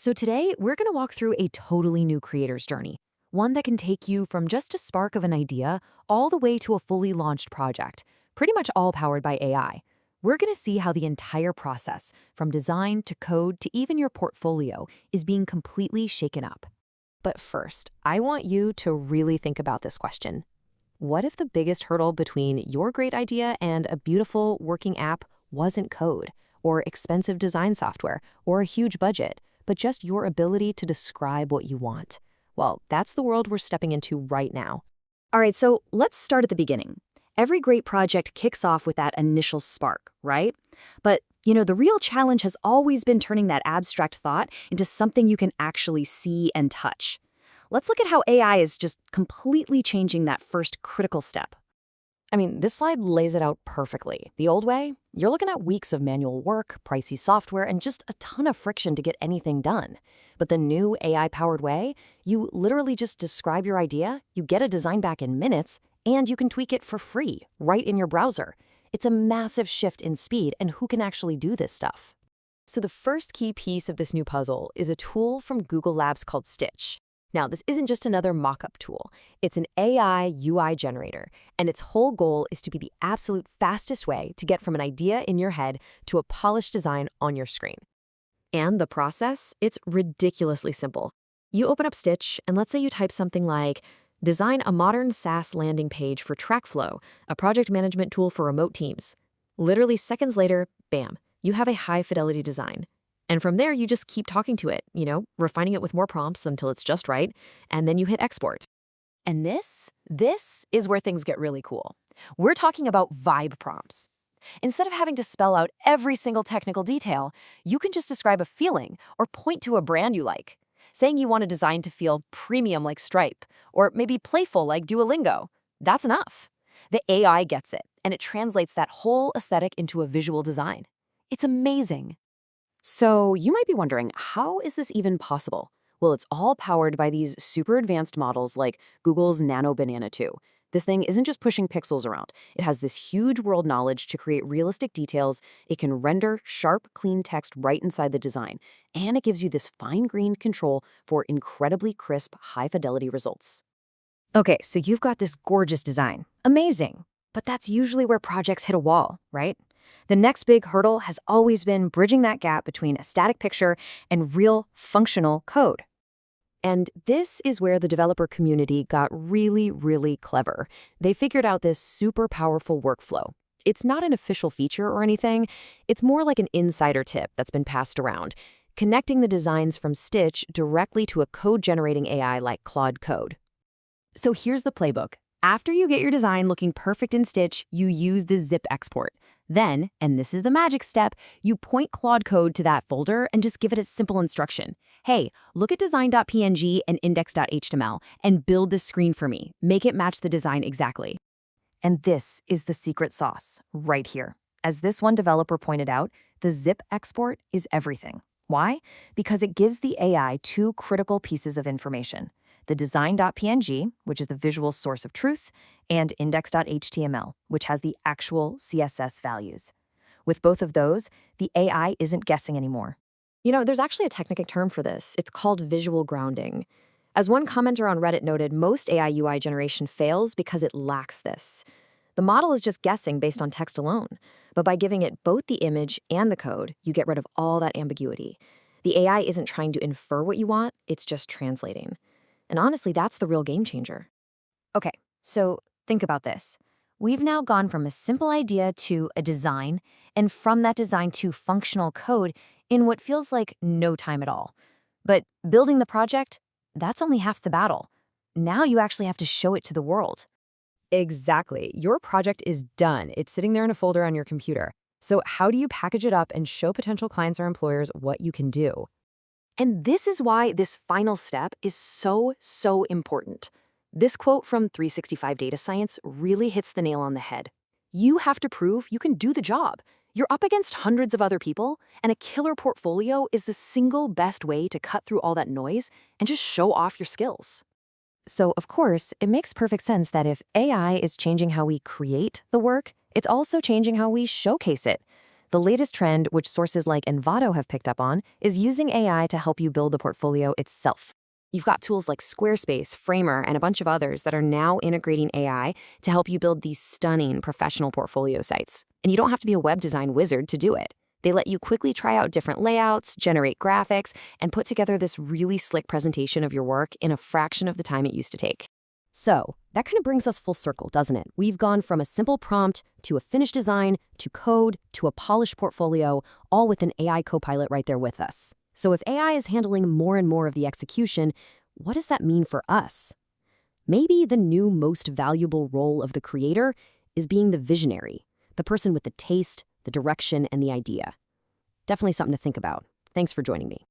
So today, we're going to walk through a totally new creator's journey, one that can take you from just a spark of an idea all the way to a fully launched project, pretty much all powered by AI. We're going to see how the entire process, from design to code to even your portfolio, is being completely shaken up. But first, I want you to really think about this question. What if the biggest hurdle between your great idea and a beautiful working app wasn't code, or expensive design software, or a huge budget, but just your ability to describe what you want? Well, that's the world we're stepping into right now. All right, so let's start at the beginning. Every great project kicks off with that initial spark, right? But, the real challenge has always been turning that abstract thought into something you can actually see and touch. Let's look at how AI is just completely changing that first critical step. I mean, this slide lays it out perfectly. The old way, you're looking at weeks of manual work, pricey software, and just a ton of friction to get anything done. But the new AI-powered way, you literally just describe your idea, you get a design back in minutes, and you can tweak it for free, right in your browser. It's a massive shift in speed and who can actually do this stuff. So the first key piece of this new puzzle is a tool from Google Labs called Stitch. Now, this isn't just another mock-up tool. It's an AI UI generator, and its whole goal is to be the absolute fastest way to get from an idea in your head to a polished design on your screen. And the process? It's ridiculously simple. You open up Stitch, and let's say you type something like, "Design a modern SaaS landing page for TrackFlow, a project management tool for remote teams." Literally seconds later, bam, you have a high-fidelity design. And from there, you just keep talking to it, refining it with more prompts until it's just right, and then you hit export. And this is where things get really cool. We're talking about vibe prompts. Instead of having to spell out every single technical detail, you can just describe a feeling or point to a brand you like, saying you want a design to feel premium like Stripe, or maybe playful like Duolingo. That's enough. The AI gets it, and it translates that whole aesthetic into a visual design. It's amazing. So you might be wondering, how is this even possible? Well, it's all powered by these super advanced models like Google's Nano Banana 2. This thing isn't just pushing pixels around. It has this huge world knowledge to create realistic details. It can render sharp, clean text right inside the design. And it gives you this fine-grained control for incredibly crisp, high-fidelity results. Okay, so you've got this gorgeous design. Amazing. But that's usually where projects hit a wall, right? The next big hurdle has always been bridging that gap between a static picture and real functional code. And this is where the developer community got really, really clever. They figured out this super powerful workflow. It's not an official feature or anything. It's more like an insider tip that's been passed around, connecting the designs from Stitch directly to a code-generating AI like Claude Code. So here's the playbook. After you get your design looking perfect in Stitch, you use the zip export. Then, and this is the magic step, you point Claude Code to that folder and just give it a simple instruction. Hey, look at design.png and index.html and build this screen for me. Make it match the design exactly. And this is the secret sauce, right here. As this one developer pointed out, the zip export is everything. Why? Because it gives the AI two critical pieces of information: the design.png, which is the visual source of truth, and index.html, which has the actual CSS values. With both of those, the AI isn't guessing anymore. There's actually a technical term for this. It's called visual grounding. As one commenter on Reddit noted, most AI UI generation fails because it lacks this. The model is just guessing based on text alone, but by giving it both the image and the code, you get rid of all that ambiguity. The AI isn't trying to infer what you want, it's just translating. And honestly, that's the real game changer. Okay, so think about this. We've now gone from a simple idea to a design, and from that design to functional code in what feels like no time at all. But building the project, that's only half the battle. Now you actually have to show it to the world. Exactly. Your project is done. It's sitting there in a folder on your computer. So how do you package it up and show potential clients or employers what you can do? And this is why this final step is so important. This quote from 365 Data Science really hits the nail on the head. You have to prove you can do the job. You're up against hundreds of other people, and a killer portfolio is the single best way to cut through all that noise and just show off your skills. So, of course, it makes perfect sense that if AI is changing how we create the work, it's also changing how we showcase it. The latest trend, which sources like Envato have picked up on, is using AI to help you build the portfolio itself. You've got tools like Squarespace, Framer, and a bunch of others that are now integrating AI to help you build these stunning professional portfolio sites. And you don't have to be a web design wizard to do it. They let you quickly try out different layouts, generate graphics, and put together this really slick presentation of your work in a fraction of the time it used to take. So, that kind of brings us full circle, doesn't it? We've gone from a simple prompt to a finished design to code to a polished portfolio, all with an AI copilot right there with us. So if AI is handling more and more of the execution, what does that mean for us? Maybe the new most valuable role of the creator is being the visionary, the person with the taste, the direction, and the idea. Definitely something to think about. Thanks for joining me.